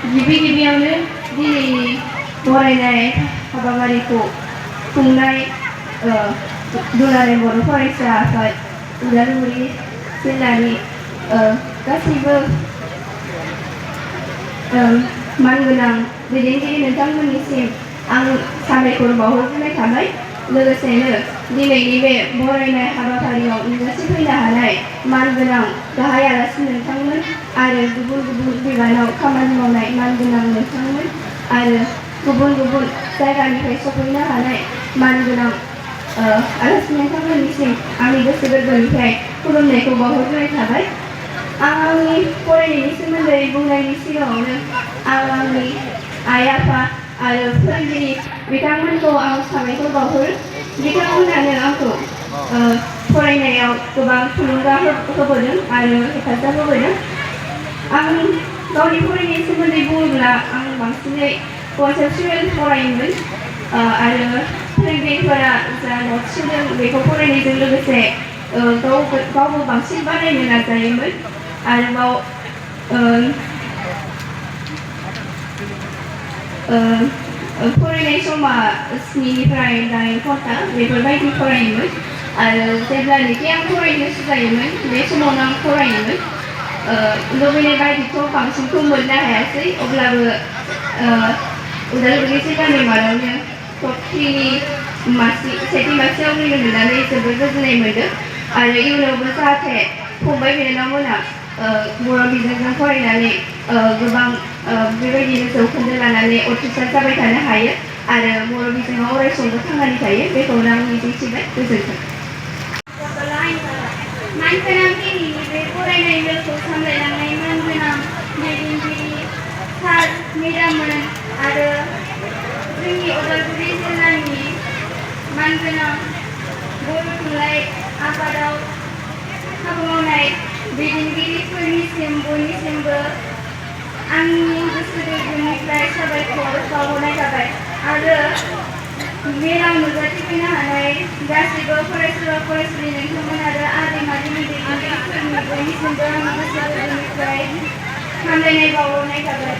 गिबि गिबियावनो दिनैनि बरायनाय हाबाफारिखौ खुंनाय दुलाराय बर' फरायसा आफाद उदालगुरि जिल्लानि गासैबो मानगोनां दैदेनगिरि नोंथांमोननिसिम आं साबायखर बावहरग्रोनाय थाबाय। लोगोसेनो दिनैनि बे बरायनाय हाबाफारियाव नुजाथिफैनो हानाय मानगोनां गाहाय आलासि नोंथांमोन आरो गुबुन गुबुन बिबानाव खामानि मावनाय मानगोनां नोंथांमोन आरो गुबुन गुबुन जायगानिफ्राय सफैनो हानाय मानगोनां आलासि नोंथांमोननिसिम आंनि गोसो गोरबोनिफ्राय खुलुमनायखौ बावहरग्रोनाय थाबाय। आं आंनि फरायनायनि सोमोन्दै बुंनायनि सिगाङावनो आं आंनि आइ आफा आरो फोरोंगिरि बिथांमोनखौ आं साबायखर बावहरो। बिथांमोनानो आंखौ फरायनायाव गोबां थुलुंगा होबोदों आरो हेफाजाब होबोदों। आं गावनि फरायनायनि सोमोन्दै बुङोब्ला आं बांसिनै कनसेपसुवेल फरायोमोन आरो फोरोंगिरिफोरा जा नट्स होदों बेखौ फरायनायजों लोगोसे गावबो बांसिन बानायनो नाजायोमोन। आरोबाव फरायनाय समा 7 निफ्राय 8 घन्टा बेफोरबायदि फरायोमोन आरो जेब्लानोखि आं फरायनो सुजायोमोन बे समावनो आं फरायोमोन। लुबैनाय बायदिथ' बांसिनखौ मोननो हायासै, अब्लाबो उदालगुरि जिल्लानि मादावनो टप 3नि सेथि मासियाव फैनो मोननानै जोबोर गोजोननाय मोनदों आरो इयुनावबो जाहाथे फंबाय बिनानावमोना बर' बिजोंजों फरायनानै गोबां बेबायदिनो जौखोन्दो लानानै उथ्रिसार जाबाय थानो हायो आरो बर' बिजोङाव अरायसमबो थांनानै थायो, बेखौनो आं मिजिंथिबाय। गोजोन्थों। मानगोनां दिनैनि बे फरायनाय मेलखौ सामलायलांनाय मानगोनां दैदेनगिरि सार मेडाममोन आरो जोंनि उदालगुरि जिल्लानि मानगोनां बर' थुनलाइ आफादाव हाबा मावनाय दैदेनगिरिफोरनिसिम बयनिसिमबो आंनि गोसो गोरबोनिफ्राय साबायखर बावहरनाय थाबाय आरो मेलाव नुजाथिफैनो हानाय गासैबो फरायसुला फरायसुलि नोंथांमोन आरो आदैमादैनि दैदेनगिरिफोरनि बयनिसिमबो आंनि गोसो गोरबोनिफ्राय हामलायनाय बावहरनाय थाबाय।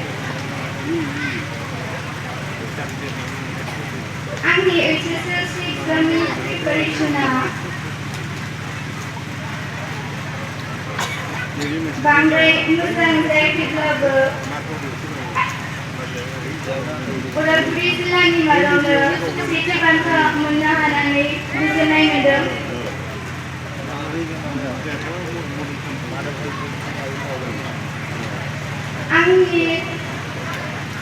आंनि HSLC एग्जामनि प्रिपारेसना बांद्राय मोजां जायाखैब्लाबो उदालगुरि जिल्लानि मादावनो सेथि बान्था मोननो हानानै गोजोननाय मोनदों। आंनि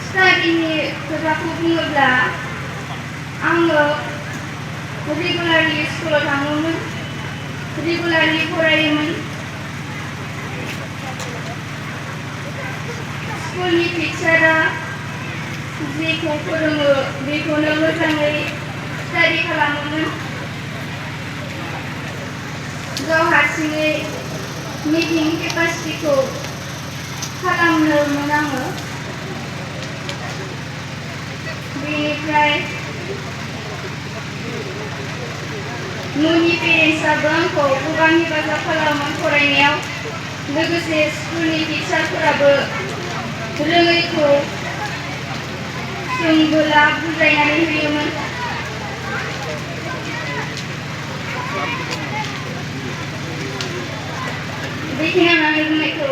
स्टाडिनि खोथाखौ बुङोब्ला आङो रेगुलारलि स्कुलाव थाङोमोन, रेगुलारलि फरायोमोन। स्कुलनि टिचारा जेखौ फोरोङो बेखौनो मोजाङै स्टाडि खालामोमोन। गाव हारसिङै मिटिं केपासिटिखौ खालामनोमोन आङो। बेनिफ्राय न'नि पेरेन्टसाबो आंखौ गोबां हेफाजाब खालामोमोन फरायनायाव। लोगोसे स्कुलनि टिचारफोराबो रोङैखौ सोंबोला बुजायनानै होयोमोन। बेखिनियावनो आंनि बुंनायखौ